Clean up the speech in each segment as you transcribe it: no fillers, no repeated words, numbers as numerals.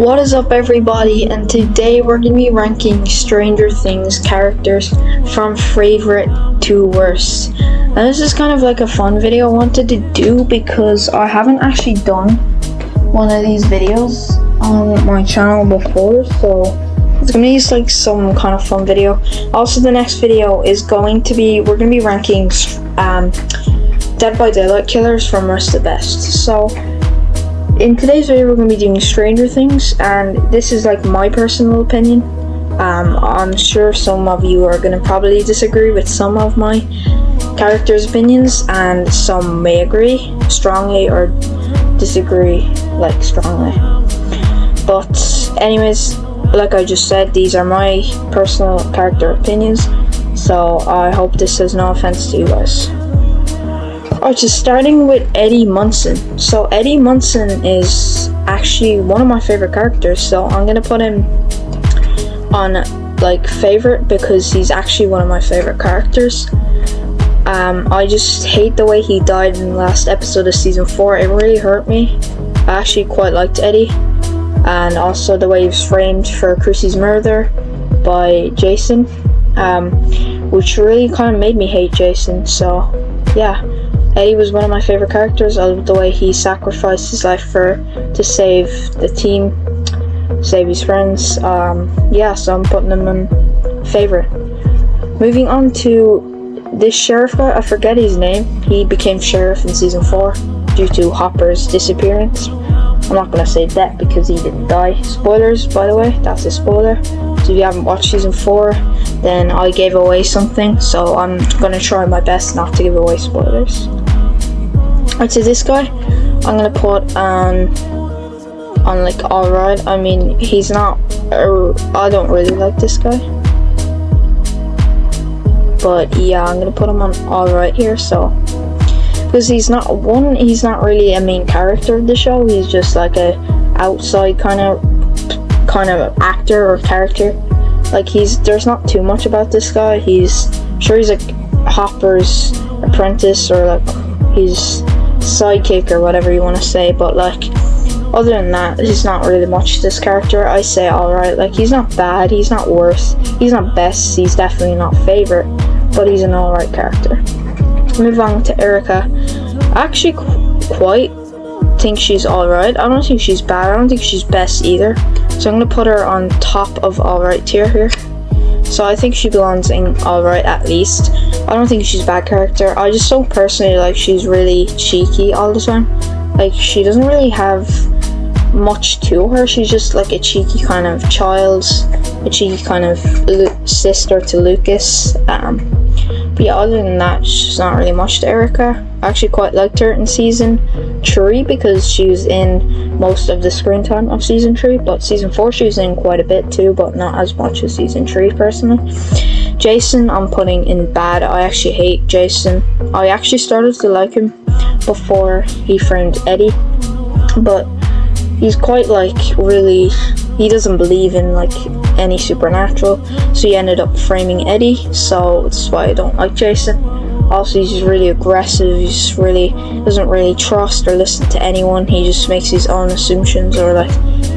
What is up, everybody, and today we're going to be ranking Stranger Things characters from favorite to worst. Now this is kind of like a fun video I wanted to do because I haven't actually done one of these videos on my channel before, so it's going to be like some kind of fun video. Also, the next video is going to be, we're going to be ranking Dead by Daylight killers from worst to best. So in today's video we're going to be doing Stranger Things, and this is like my personal opinion. I'm sure some of you are going to probably disagree with some of my characters' opinions, and some may agree strongly or disagree like strongly. But anyways, like I just said, these are my personal character opinions, so I hope this is no offense to you guys. Alright, so starting with Eddie Munson. So Eddie Munson is actually one of my favorite characters, so I'm gonna put him on like favorite because he's actually one of my favorite characters. I just hate the way he died in the last episode of season 4. It really hurt me. I actually quite liked Eddie, and also the way he was framed for Chrissy's murder by Jason, which really kind of made me hate Jason. So yeah, Eddie was one of my favorite characters. I love the way he sacrificed his life to save the team, save his friends. Yeah, so I'm putting him in favorite. Moving on to this sheriff guy, I forget his name. He became sheriff in season 4 due to Hopper's disappearance. I'm not gonna say that because he didn't die. Spoilers, by the way, that's a spoiler. So if you haven't watched season 4, then I gave away something, so I'm gonna try my best not to give away spoilers. Alright, so this guy, I'm gonna put on like alright. I mean, he's not, I don't really like this guy, but yeah, I'm gonna put him on alright here. So because he's not really a main character of the show. He's just like a outside kind of actor or character. Like there's not too much about this guy. He's like Hopper's apprentice, or like his sidekick, or whatever you want to say, but like other than that, there's not really much to this character. I say alright. Like, he's not bad, he's not worst, he's not best, he's definitely not favorite, but he's an alright character. Move on to Erica. I actually quite think she's alright. I don't think she's bad, I don't think she's best either, so I'm gonna put her on top of alright tier here. So I think she belongs in alright at least. I don't think she's a bad character. I just don't personally like she's really cheeky all the time. Like, she doesn't really have much to her. She's just like a cheeky kind of child, a cheeky kind of sister to Lucas. But yeah, other than that, she's not really much to Erica. I actually quite liked her in season 3 because she was in most of the screen time of season 3, but season 4 she was in quite a bit too, but not as much as season 3 personally. Jason, I'm putting in bad. I actually hate Jason. I actually started to like him before he framed Eddie, but he's quite like really, he doesn't believe in like any supernatural, so he ended up framing Eddie, so that's why I don't like Jason. Also, he's just really aggressive. He's really doesn't really trust or listen to anyone. He just makes his own assumptions or like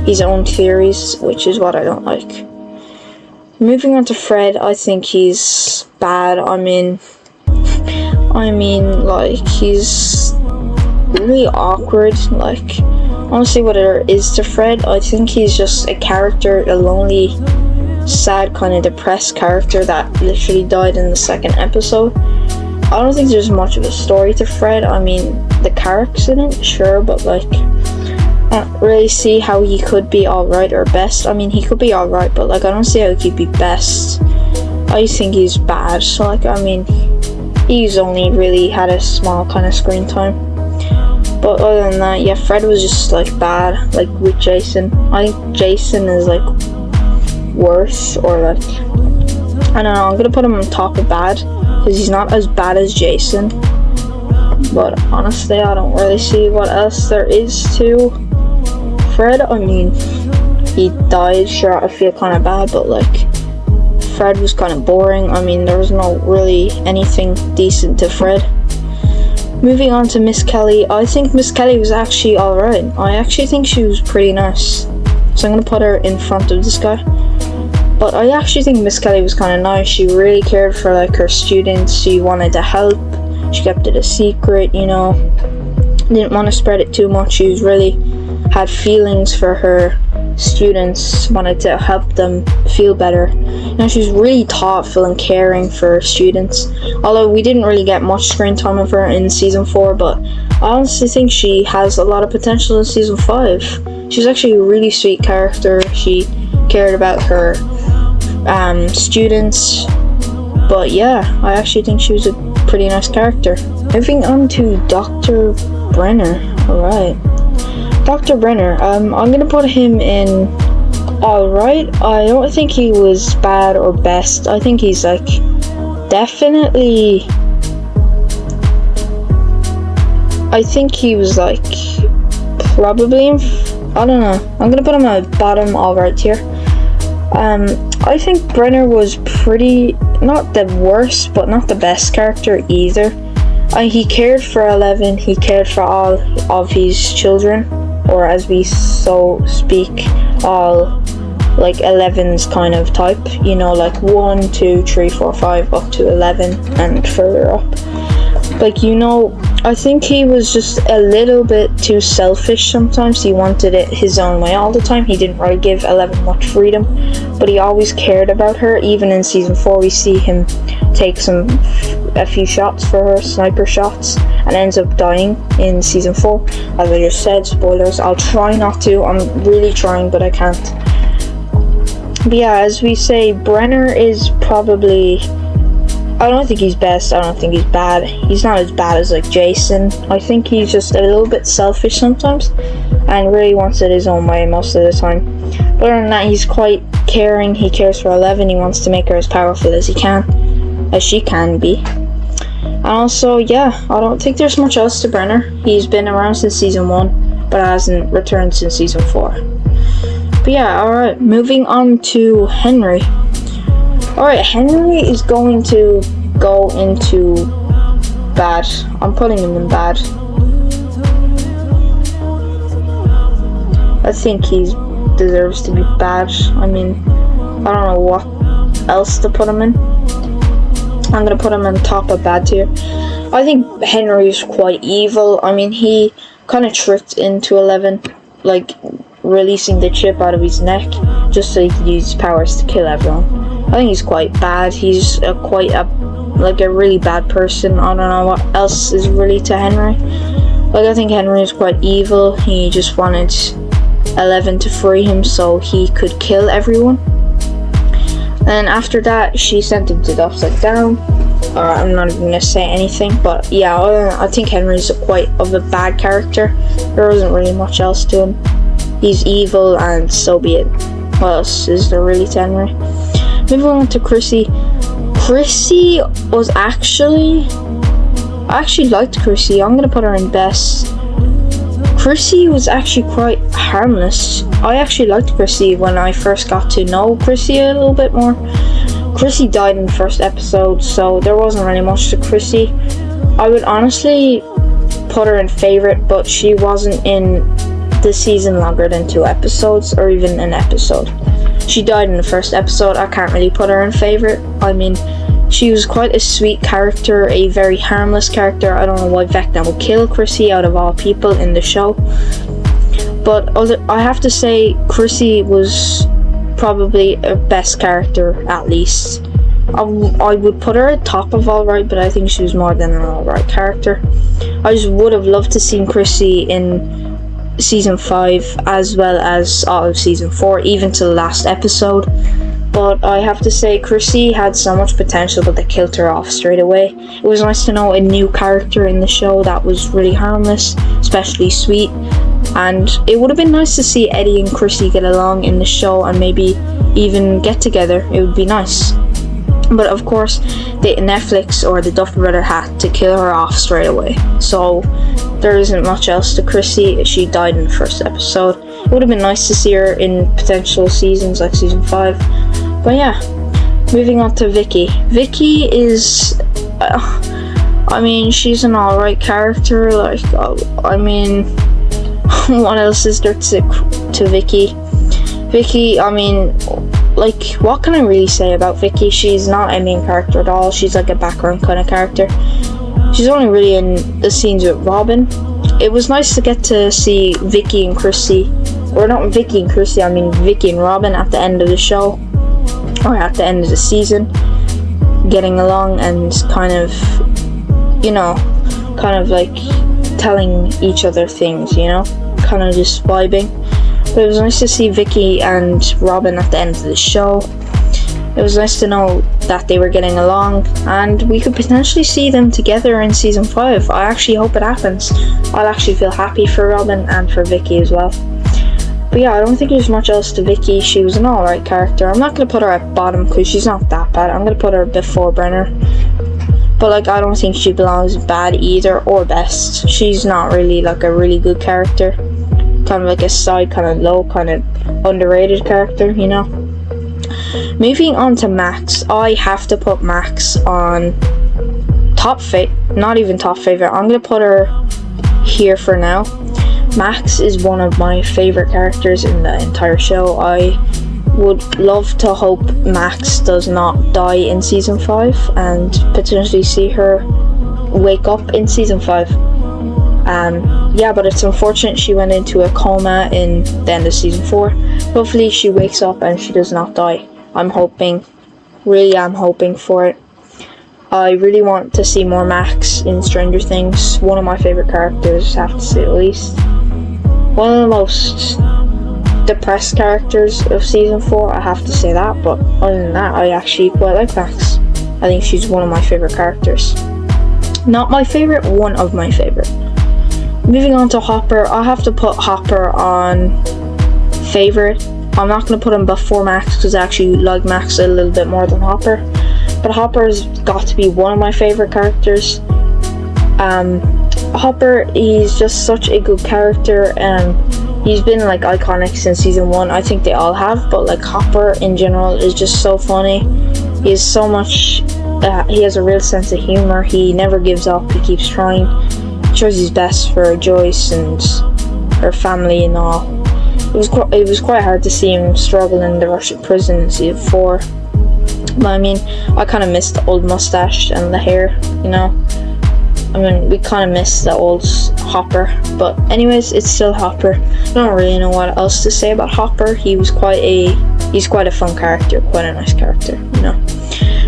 his own theories, which is what I don't like. Moving on to Fred, I think he's bad. I mean like, he's really awkward. Like, honestly, what there is to Fred, I think he's just a character, a lonely, sad, kind of depressed character that literally died in the 2nd episode. I don't think there's much of a story to Fred. I mean, the car accident, sure, but like, I don't really see how he could be alright or best. I mean, he could be alright, but like, I don't see how he could be best. I just think he's bad. So like, I mean, he's only really had a small kind of screen time. But other than that, yeah, Fred was just like bad. Like with Jason, I think Jason is like worse, or like, I don't know, I'm gonna put him on top of bad because he's not as bad as Jason. But honestly, I don't really see what else there is to Fred. I mean, he died, sure, I feel kind of bad, but like, Fred was kind of boring. I mean, there was no really anything decent to Fred. Moving on to Miss Kelly, I think Miss Kelly was actually alright. I actually think she was pretty nice. so I'm gonna put her in front of this guy. But I actually think Miss Kelly was kind of nice. She really cared for like her students. She wanted to help. She kept it a secret, you know. Didn't want to spread it too much. She was really had feelings for her students, wanted to help them feel better. You know, she was really thoughtful and caring for her students. Although we didn't really get much screen time of her in season 4, but I honestly think she has a lot of potential in season 5. She's actually a really sweet character. She cared about her students. But yeah, I actually think she was a pretty nice character. Moving on to Dr. Brenner. Alright. Dr. Brenner, I'm gonna put him in alright. I don't think he was bad or best. I think he's like definitely, I think he was like probably I don't know. I'm gonna put him at bottom alright tier. I think Brenner was pretty, not the worst, but not the best character either. He cared for 11, he cared for all of his children, or as we so speak, all like 11's kind of type, you know, like 1, 2, 3, 4, 5 up to 11 and further up. Like, you know, I think he was just a little bit too selfish sometimes. He wanted it his own way all the time. He didn't really give 11 much freedom, but he always cared about her. Even in season 4, we see him take a few shots for her, sniper shots, and ends up dying in season 4. As I just said, spoilers. I'll try not to. I'm really trying, but I can't. But yeah, as we say, Brenner is probably, I don't think he's best, I don't think he's bad. He's not as bad as like Jason. I think he's just a little bit selfish sometimes and really wants it his own way most of the time. But other than that, he's quite caring. He cares for 11. He wants to make her as powerful as she can be. And also, yeah, I don't think there's much else to Brenner. He's been around since season 1, but hasn't returned since season 4. But yeah, alright, moving on to Henry. Alright, Henry is going to go into bad. I'm putting him in bad. I think he deserves to be bad. I mean, I don't know what else to put him in. I'm gonna put him on top of bad tier. I think Henry is quite evil. I mean, he kind of tricked into 11, like releasing the chip out of his neck just so he could use his powers to kill everyone. I think he's quite bad. He's quite a really bad person. I don't know what else is really to Henry. Like, I think Henry is quite evil. He just wanted 11 to free him so he could kill everyone. And after that, she sent him to the Upside Down. I'm not even gonna say anything, but yeah, I think Henry's quite of a bad character. There wasn't really much else to him. He's evil, and so be it. What else is there really to Henry? Moving on to Chrissy. Chrissy was actually, I actually liked Chrissy. I'm gonna put her in best. Chrissy was actually quite harmless. I actually liked Chrissy when I first got to know Chrissy a little bit more. Chrissy died in the first episode, so there wasn't really much to Chrissy. I would honestly put her in favorite, but she wasn't in the season longer than 2 episodes, or even an episode. She died in the first episode. I can't really put her in favorite. I mean, she was quite a sweet character, a very harmless character. I don't know why Vecna would kill Chrissy out of all people in the show. But I have to say, Chrissy was probably a best character, at least. I would put her at top of alright, but I think she was more than an alright character. I just would have loved to see Chrissy in season 5 as well as all of season 4, even to the last episode. But I have to say, Chrissy had so much potential, but they killed her off straight away. It was nice to know a new character in the show that was really harmless, especially sweet. And it would have been nice to see Eddie and Chrissy get along in the show and maybe even get together. It would be nice. But of course, the Netflix or the Duffer Brother had to kill her off straight away. So there isn't much else to Chrissy. She died in the first episode. It would have been nice to see her in potential seasons like season 5. But yeah, moving on to Vicky. Vicky is, I mean, she's an alright character. Like, I mean, what else is there to Vicky? Vicky, I mean, like, what can I really say about Vicky? She's not a main character at all. She's like a background kind of character. She's only really in the scenes with Robin. It was nice to get to see Vicky and Chrissy, or not Vicky and Chrissy, I mean Vicky and Robin at the end of the show, or at the end of the season, getting along and kind of, you know, kind of like telling each other things, you know, kind of just vibing. But it was nice to see Vicky and Robin at the end of the show. It was nice to know that they were getting along, and we could potentially see them together in season 5. I actually hope it happens. I'll actually feel happy for Robin and for Vicky as well. But yeah, I don't think there's much else to Vicky. She was an alright character. I'm not going to put her at bottom because she's not that bad. I'm going to put her before Brenner. But like, I don't think she belongs bad either or best. She's not really like a really good character. Kind of like a side, kind of low, kind of underrated character, you know. Moving on to Max, I have to put Max on not even top favorite. I'm gonna put her here for now. Max is one of my favorite characters in the entire show. I would love to hope Max does not die in season 5 and potentially see her wake up in season 5. Yeah, but it's unfortunate she went into a coma in the end of season 4. Hopefully she wakes up and she does not die. I'm hoping for it. I really want to see more Max in Stranger Things. One of my favorite characters, I have to say at least. One of the most depressed characters of season 4, I have to say that, but other than that, I actually quite like Max. I think she's one of my favorite characters. Not my favorite, one of my favorite. Moving on to Hopper, I have to put Hopper on favorite. I'm not going to put him before Max because I actually like Max a little bit more than Hopper. But Hopper's got to be one of my favorite characters. Hopper, he's just such a good character, and he's been like iconic since season 1. I think they all have, but like Hopper in general is just so funny. He has so much, he has a real sense of humor. He never gives up, he keeps trying. He tries his best for Joyce and her family and all. It was quite hard to see him struggle in the Russian prison in season 4. But I mean, I kind of miss the old mustache and the hair, you know. I mean, we kind of miss the old Hopper. But anyways, it's still Hopper. I don't really know what else to say about Hopper. He's quite a fun character, quite a nice character, you know.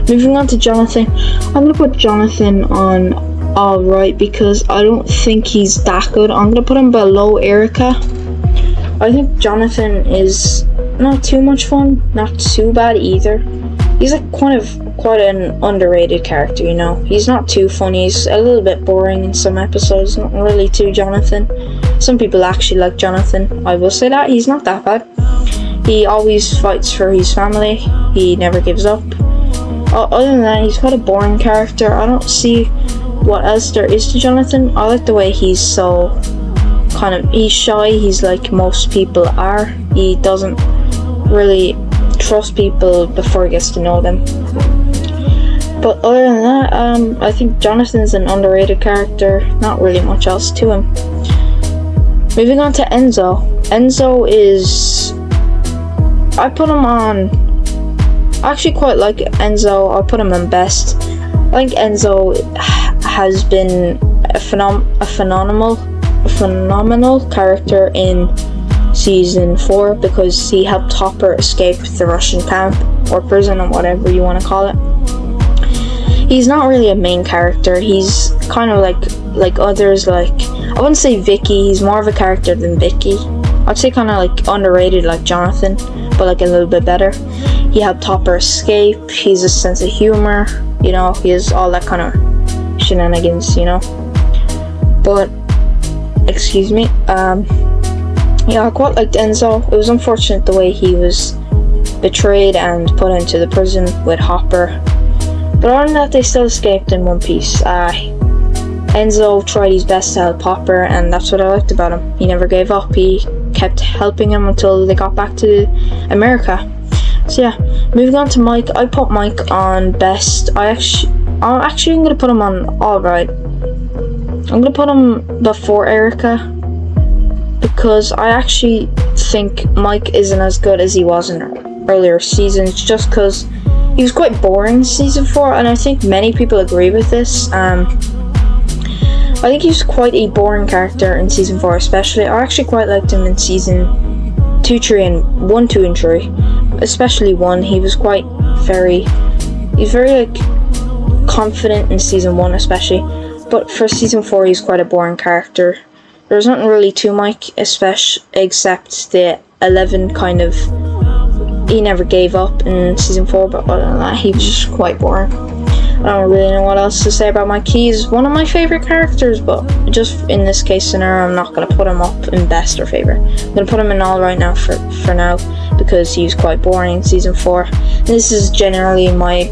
Moving on to Jonathan. I'm going to put Jonathan on alright because I don't think he's that good. I'm going to put him below Erica. I think Jonathan is not too much fun, not too bad either. He's like quite an underrated character, you know. He's not too funny, he's a little bit boring in some episodes, not really too Jonathan. Some people actually like Jonathan, I will say that, he's not that bad. He always fights for his family, he never gives up. Other than that, he's quite a boring character. I don't see what else there is to Jonathan. I like the way he's so he's shy, he's like most people are. He doesn't really trust people before he gets to know them. But other than that, I think Jonathan's an underrated character, not really much else to him. Moving on to Enzo. Enzo is, I put him on, I actually quite like Enzo. I put him on best. I think Enzo has been a phenomenal character in season 4 because he helped Hopper escape the Russian camp or prison or whatever you want to call it. He's not really a main character. He's kind of like others, like I wouldn't say Vicky. He's more of a character than Vicky. I'd say kind of like underrated like Jonathan, but like a little bit better. He helped Hopper escape. He's a sense of humor, you know. He has all that kind of shenanigans, you know. But excuse me, yeah, I quite liked Enzo. It was unfortunate the way he was betrayed and put into the prison with Hopper, but other than that, they still escaped in one piece. Enzo tried his best to help Hopper, and that's what I liked about him. He never gave up. He kept helping him until they got back to America. So yeah, moving on to Mike. I put Mike on best. I'm gonna put him on alright. I'm gonna put him before Erica because I actually think Mike isn't as good as he was in earlier seasons, just because he was quite boring in season 4, and I think many people agree with this. I think he was quite a boring character in season 4, especially. I actually quite liked him in season 2, 3, and 1, 2, and 3, especially 1. He was very like confident in season 1, especially. But for season 4, he's quite a boring character. There's nothing really to Mike, except the 11 kind of. He never gave up in season 4, but other than that, he was just quite boring. I don't really know what else to say about Mike. He's one of my favorite characters, but just in this case scenario, I'm not going to put him up in best or favorite. I'm going to put him in all right now for now, because he was quite boring in season 4. This is generally my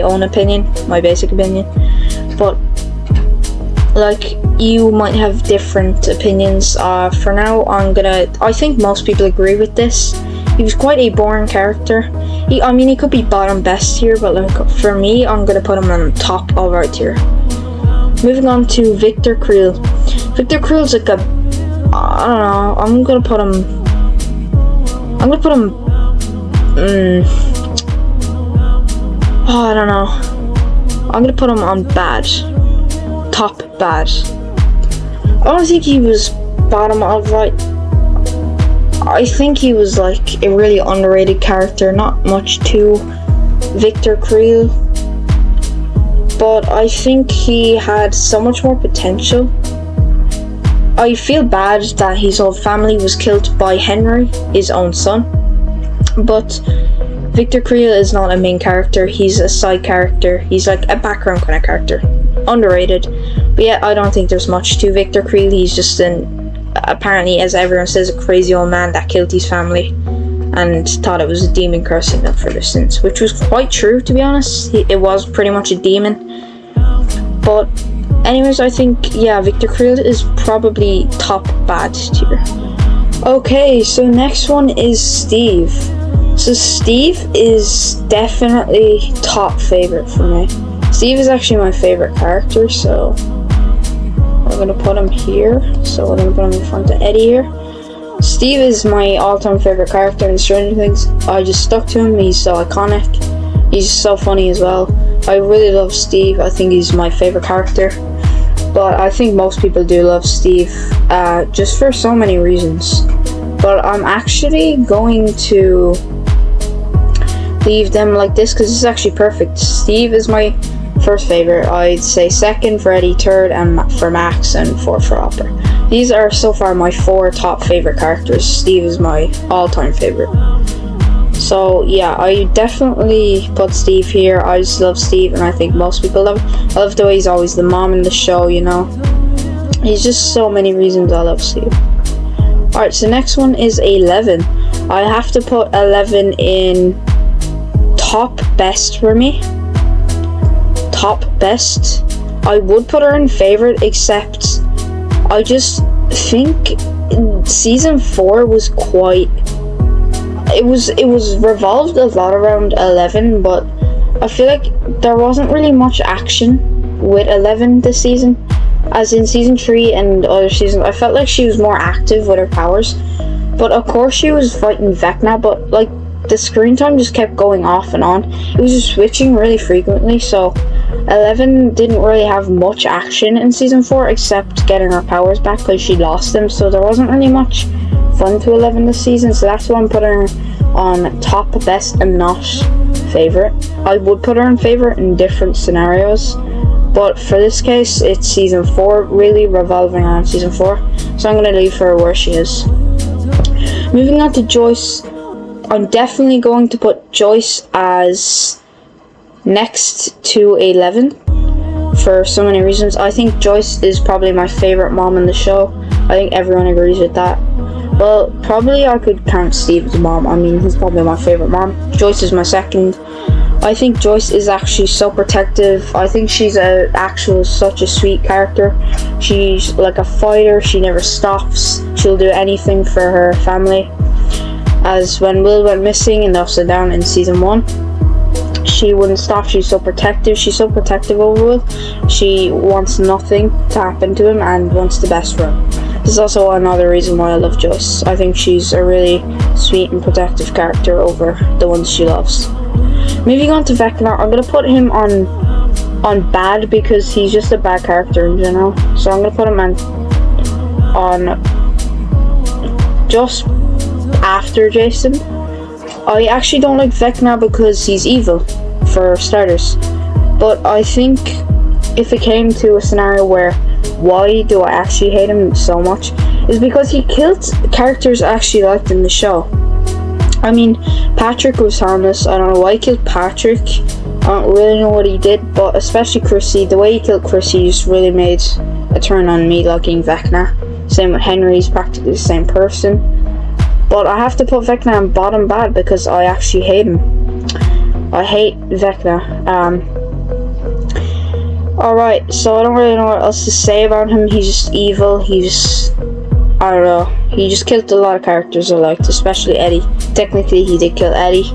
own opinion, my basic opinion. But like, you might have different opinions. For now, I think most people agree with this. He was quite a boring character. He could be bottom best here, but like, for me, I'm gonna put him on top alright tier. Moving on to Victor Creel. Victor Creel's like I don't know, I'm gonna put him, I don't know. I'm gonna put him on bad. Top bad. I don't think he was bottom alright. I think he was like a really underrated character, not much to Victor Creel, but I think he had so much more potential. I feel bad that his whole family was killed by Henry, his own son, but Victor Creel is not a main character, he's a side character, he's like a background kind of character, underrated. But yeah, I don't think there's much to Victor Creel. He's just apparently, as everyone says, a crazy old man that killed his family and thought it was a demon cursing them for their sins, which was quite true, to be honest. It was pretty much a demon. But anyways, I think, yeah, Victor Creel is probably top bad tier. Okay, so next one is Steve. So Steve is definitely top favorite for me. Steve is actually my favorite character, so we're gonna put him here. So we're gonna put him in front of Eddie here. Steve is my all-time favorite character in Stranger Things. I just stuck to him. He's so iconic. He's so funny as well. I really love Steve. I think he's my favorite character. But I think most people do love Steve, just for so many reasons. But I'm actually going to leave them like this because this is actually perfect. Steve is my first favorite. I'd say second for Eddie, third and for Max, and fourth for Hopper. These are so far my 4 top favorite characters. Steve is my all-time favorite. So yeah, I definitely put Steve here. I just love Steve, and I think most people love him. I love the way he's always the mom in the show, you know. He's just so many reasons I love Steve. Alright, so next one is 11. I have to put 11 in top best for me. Top best. I would put her in favorite, except I just think season 4 was quite, it was revolved a lot around 11, but I feel like there wasn't really much action with 11 this season, as in season 3 and other seasons. I felt like she was more active with her powers, but of course she was fighting Vecna, but like the screen time just kept going off and on. It was just switching really frequently, so 11 didn't really have much action in season 4 except getting her powers back because she lost them, so there wasn't really much fun to 11 this season, so that's why I'm putting her on top best and not favorite. I would put her in favorite in different scenarios, but for this case it's season 4, really revolving around season 4, so I'm going to leave her where she is. Moving on to Joyce. I'm definitely going to put Joyce as next to 11 for so many reasons. I think Joyce is probably my favorite mom in the show. I think everyone agrees with that. Well, probably I could count Steve as a mom. I mean, he's probably my favorite mom. Joyce is my second. I think Joyce is actually so protective. I think she's such a sweet character. She's like a fighter. She never stops. She'll do anything for her family. As when Will went missing in the Upside Down in season 1, she wouldn't stop. She's so protective. She's so protective over Will. She wants nothing to happen to him and wants the best for him. This is also another reason why I love Joyce. I think she's a really sweet and protective character over the ones she loves. Moving on to Vecna, I'm gonna put him on bad because he's just a bad character in general. So I'm gonna put him on just after Jason. I actually don't like Vecna because he's evil, for starters. But I think if it came to a scenario where why do I actually hate him so much, is because he killed characters I actually liked in the show. I mean, Patrick was harmless. I don't know why he killed Patrick. I don't really know what he did, but especially Chrissy. The way he killed Chrissy just really made a turn on me liking Vecna. Same with Henry, he's practically the same person. But I have to put Vecna on bottom bad because I actually hate him. I hate Vecna. Alright, so I don't really know what else to say about him. He's just evil. I don't know. He just killed a lot of characters I liked, especially Eddie. Technically, he did kill Eddie.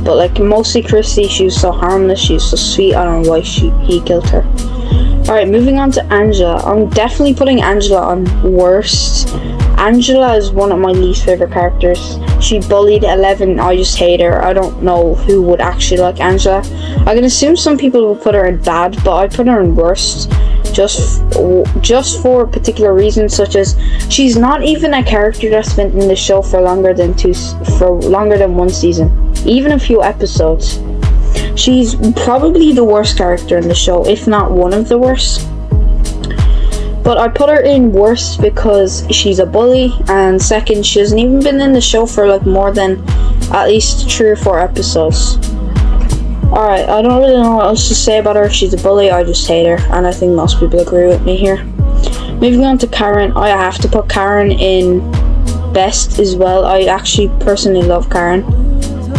But like, mostly Chrissy, she was so harmless, she was so sweet. I don't know why he killed her. Alright, moving on to Angela. I'm definitely putting Angela on worst. Angela is one of my least favorite characters. She bullied 11. I just hate her. I don't know who would actually like Angela. I can assume some people will put her in bad, but I put her in worst just for particular reasons, such as she's not even a character that's been in the show for longer than one season, even a few episodes. She's probably the worst character in the show, if not one of the worst. But I put her in worst because she's a bully, and second, she hasn't even been in the show for like more than at least 3 or 4 episodes. Alright, I don't really know what else to say about her. She's a bully, I just hate her, and I think most people agree with me here. Moving on to Karen, I have to put Karen in best as well. I actually personally love Karen.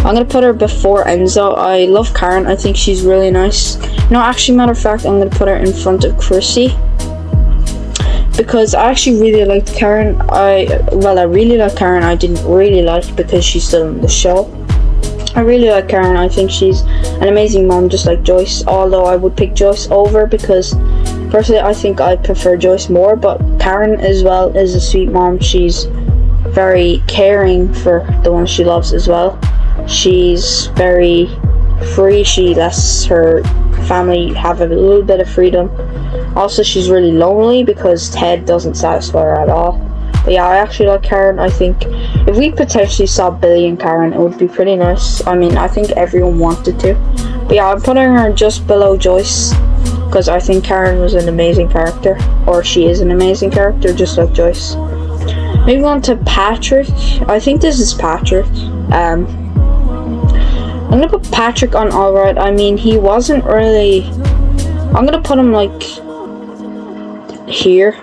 I'm gonna put her before Enzo. I love Karen, I think she's really nice. No, actually, matter of fact, I'm gonna put her in front of Chrissy, because I actually really liked Karen. I really like Karen. I didn't really like because she's still in the show. I really like Karen. I think she's an amazing mom, just like Joyce, although I would pick Joyce over because personally I think I prefer Joyce more. But Karen as well is a sweet mom. She's very caring for the ones she loves as well. She's very free. She lets her family have a little bit of freedom. Also, she's really lonely because Ted doesn't satisfy her at all. But yeah, I actually like Karen. I think if we potentially saw Billy and Karen, it would be pretty nice. I mean, I think everyone wanted to. But yeah, I'm putting her just below Joyce because I think Karen was an amazing character, or she is an amazing character, just like Joyce. Moving on to Patrick. I think this is Patrick. I'm gonna put Patrick on alright. I mean, he wasn't really. I'm gonna put him like here.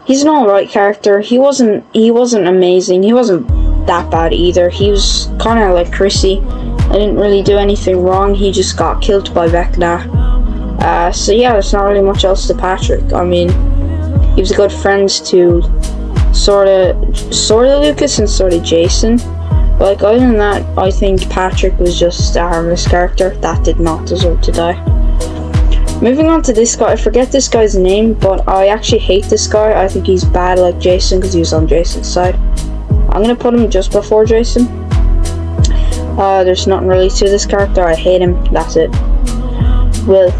He's an alright character. He wasn't amazing. He wasn't that bad either. He was kind of like Chrissy. I didn't really do anything wrong. He just got killed by Vecna. So yeah, there's not really much else to Patrick. I mean, he was good friends to sort of Lucas and sort of Jason. But like, other than that, I think Patrick was just a harmless character that did not deserve to die. Moving on to this guy, I forget this guy's name, but I actually hate this guy. I think he's bad like Jason because he was on Jason's side. I'm gonna put him just before Jason. There's nothing really to this character. I hate him. That's it. Will.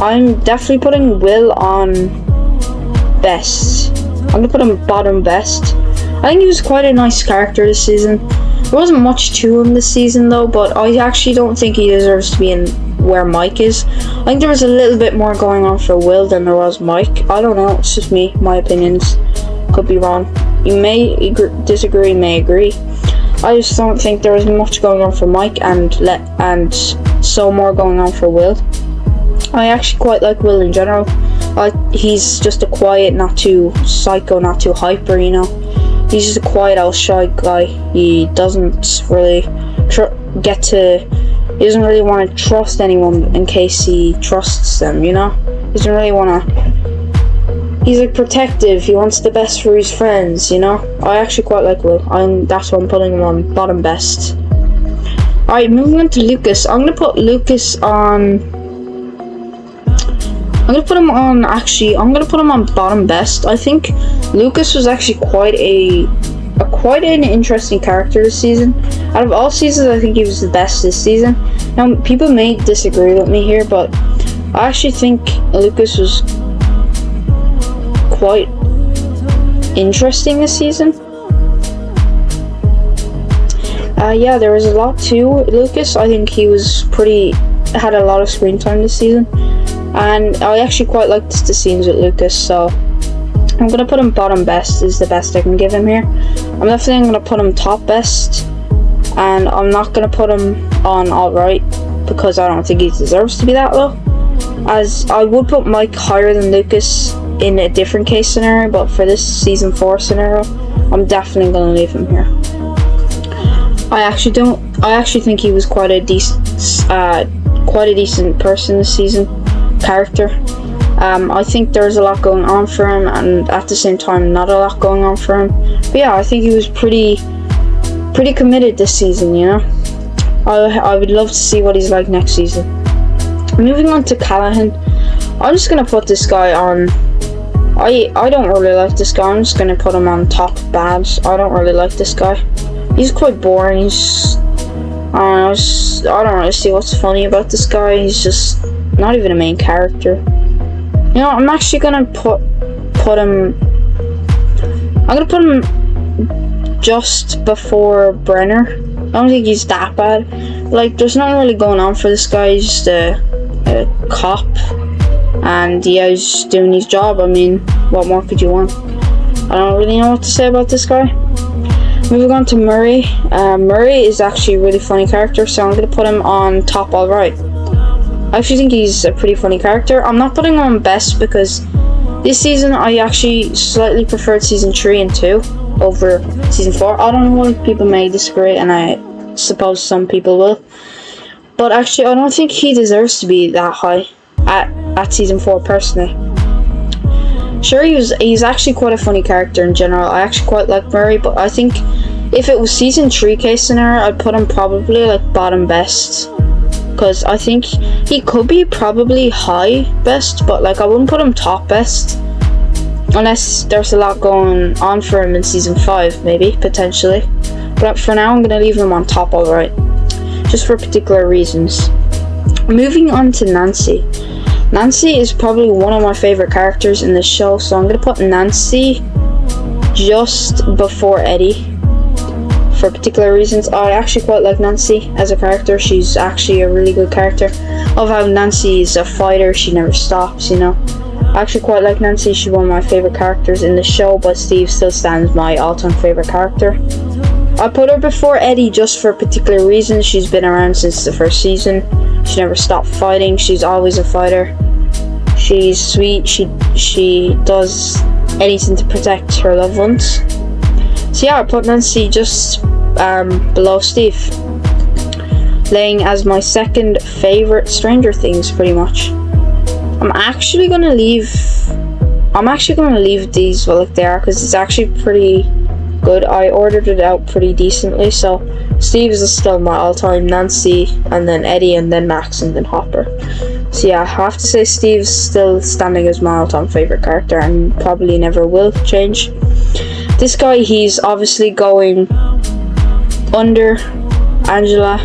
I'm definitely putting Will on best. I'm gonna put him bottom best. I think he was quite a nice character this season. There wasn't much to him this season though, but I actually don't think he deserves to be in where Mike is. I think there was a little bit more going on for Will than there was Mike. I don't know, it's just me, my opinions. Could be wrong. You may disagree, may agree. I just don't think there was much going on for Mike and so more going on for Will. I actually quite like Will in general. He's just a quiet, not too psycho, not too hyper, you know. He's just a quiet, shy guy. He doesn't really he doesn't really want to trust anyone in case he trusts them, you know? He doesn't really want to. He's like protective. He wants the best for his friends, you know? I actually quite like Will. That's why I'm putting him on bottom best. Alright, moving on to Lucas. I'm gonna put Lucas on. I'm gonna put him on, I'm gonna put him on bottom best. I think Lucas was actually quite an interesting character this season. Out of all seasons, I think he was the best this season. Now, people may disagree with me here, but I actually think Lucas was quite interesting this season. Yeah, there was a lot to Lucas. I think he had a lot of screen time this season, and I actually quite liked the scenes with Lucas, so I'm gonna put him bottom best is the best I can give him here. I'm definitely gonna put him top best, and I'm not gonna put him on alright because I don't think he deserves to be that low. As I would put Mike higher than Lucas in a different case scenario, but for this season 4 scenario, I'm definitely gonna leave him here. I actually think he was quite a decent person this season, character. I think there's a lot going on for him, and at the same time, not a lot going on for him. But yeah, I think he was pretty committed this season. You know, I would love to see what he's like next season. Moving on to Callahan, I'm just gonna put this guy on. I don't really like this guy. I'm just gonna put him on top bad. I don't really like this guy. He's quite boring. I don't really see what's funny about this guy. He's just not even a main character. You know, I'm actually gonna put him. I'm gonna put him just before Brenner. I don't think he's that bad. Like, there's nothing really going on for this guy. He's just a cop, and yeah, he's just doing his job. I mean, what more could you want? I don't really know what to say about this guy. Moving on to Murray. Murray is actually a really funny character, so I'm going to put him on top alright. I actually think he's a pretty funny character. I'm not putting him on best because this season I actually slightly preferred season 3 and 2 over season 4. I don't know why people may disagree, and I suppose some people will. But actually, I don't think he deserves to be that high at season 4 personally. Sure, he's actually quite a funny character in general. I actually quite like Murray, but I think if it was season 3 case scenario, I'd put him probably like bottom best, because I think he could be probably high best, but like I wouldn't put him top best unless there's a lot going on for him in season 5, maybe potentially. But for now, I'm gonna leave him on top alright, just for particular reasons. Moving on to Nancy. Nancy is probably one of my favorite characters in the show, so I'm going to put Nancy just before Eddie for particular reasons. I actually quite like Nancy as a character. She's actually a really good character. I love how Nancy is a fighter. She never stops, you know. I actually quite like Nancy. She's one of my favorite characters in the show, but Steve still stands my all-time favorite character. I put her before Eddie just for particular reasons. She's been around since the first season. She never stopped fighting. She's always a fighter. She's sweet. She does anything to protect her loved ones. So yeah, I put Nancy just below Steve, laying as my second favorite Stranger Things pretty much. I'm actually gonna leave these like they are, because it's actually pretty good. I ordered it out pretty decently, so Steve's is still my all-time, Nancy, and then Eddie, and then Max, and then Hopper. So yeah, I have to say Steve's still standing as my all-time favorite character, and probably never will change. This guy, he's obviously going under Angela.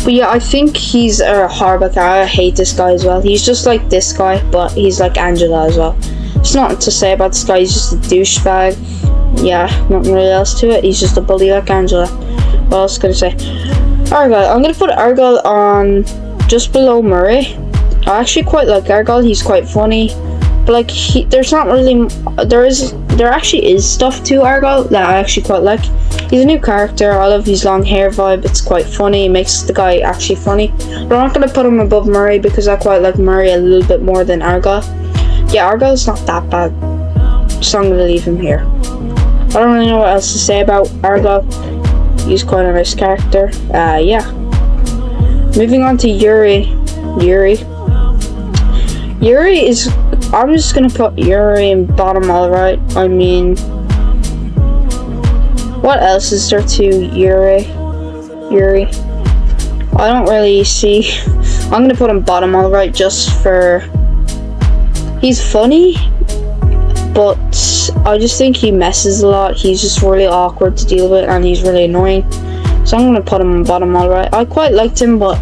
But yeah, I think he's a horrible guy. I hate this guy as well. He's just like this guy, but he's like Angela as well. There's nothing to say about this guy. He's just a douchebag. Yeah, nothing really else to it. He's just a bully like Angela. What else can I say? Argyle. I'm gonna put Argyle on just below Murray. I actually quite like Argyle. He's quite funny, but like there's not really. There actually is stuff to Argyle that I actually quite like. He's a new character. I love his long hair vibe. It's quite funny. It makes the guy actually funny. But I'm not gonna put him above Murray because I quite like Murray a little bit more than Argyle. Yeah, Argyle's not that bad, so I'm gonna leave him here. I don't really know what else to say about Argyle. He's quite a nice character. Yeah. Moving on to Yuri. Yuri is. I'm just gonna put Yuri in bottom alright. I mean, what else is there to Yuri? I don't really see. I'm gonna put him bottom alright just for. He's funny, but I just think he messes a lot. He's just really awkward to deal with, and he's really annoying. So I'm gonna put him bottom alright. I quite liked him, but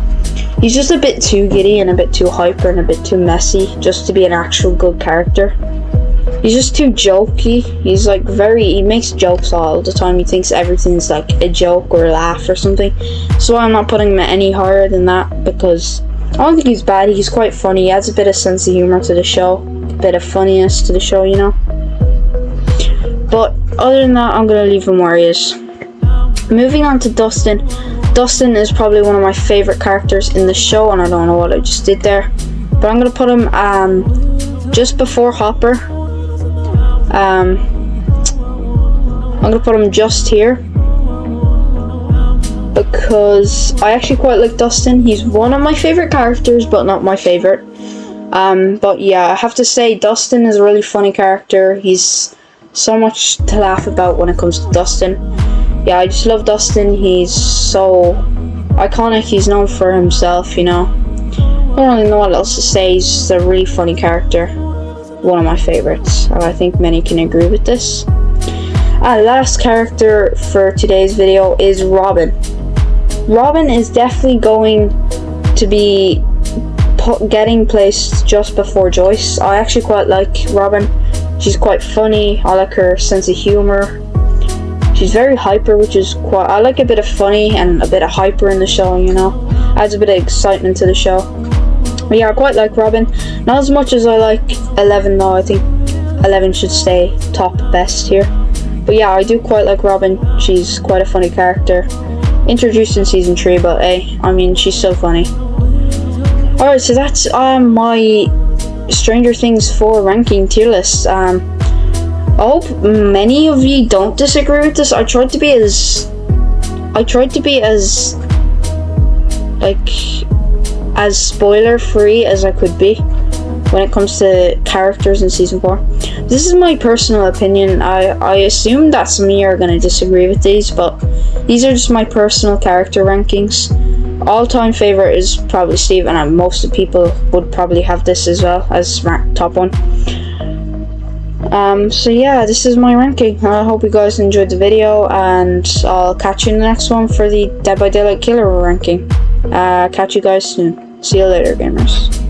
he's just a bit too giddy and a bit too hyper and a bit too messy just to be an actual good character. He's just too jokey. He's like he makes jokes all the time. He thinks everything's like a joke or a laugh or something. So I'm not putting him any higher than that, because I don't think he's bad. He's quite funny. He adds a bit of sense of humor to the show, a bit of funniness to the show, you know. But other than that, I'm gonna leave him where he is. Moving on to Dustin. Dustin is probably one of my favorite characters in the show, and I don't know what I just did there, but I'm gonna put him just before Hopper. I'm gonna put him just here because I actually quite like Dustin. He's one of my favorite characters, but not my favorite. But yeah, I have to say Dustin is a really funny character. He's so much to laugh about when it comes to Dustin. Yeah, I just love Dustin. He's so iconic. He's known for himself, you know. I don't really know what else to say. He's just a really funny character. One of my favorites, and I think many can agree with this. Last character for today's video is Robin. Robin is definitely going to be getting placed just before Joyce. I actually quite like Robin. She's quite funny. I like her sense of humor. She's very hyper, which is quite. I like a bit of funny and a bit of hyper in the show, you know. Adds a bit of excitement to the show. But yeah, I quite like Robin. Not as much as I like 11 though. I think 11 should stay top best here. But yeah, I do quite like Robin. She's quite a funny character. Introduced in season 3, but hey, I mean, she's so funny. Alright, so that's my Stranger Things 4 ranking tier list. I hope many of you don't disagree with this. I tried to be as spoiler free as I could be when it comes to characters in season 4. This is my personal opinion. I assume that some of you are going to disagree with these, but these are just my personal character rankings. All-time favorite is probably Steve, and most of the people would probably have this as well as top one. So yeah, this is my ranking. I hope you guys enjoyed the video, and I'll catch you in the next one for the Dead by Daylight Killer ranking. Catch you guys soon. See you later, gamers.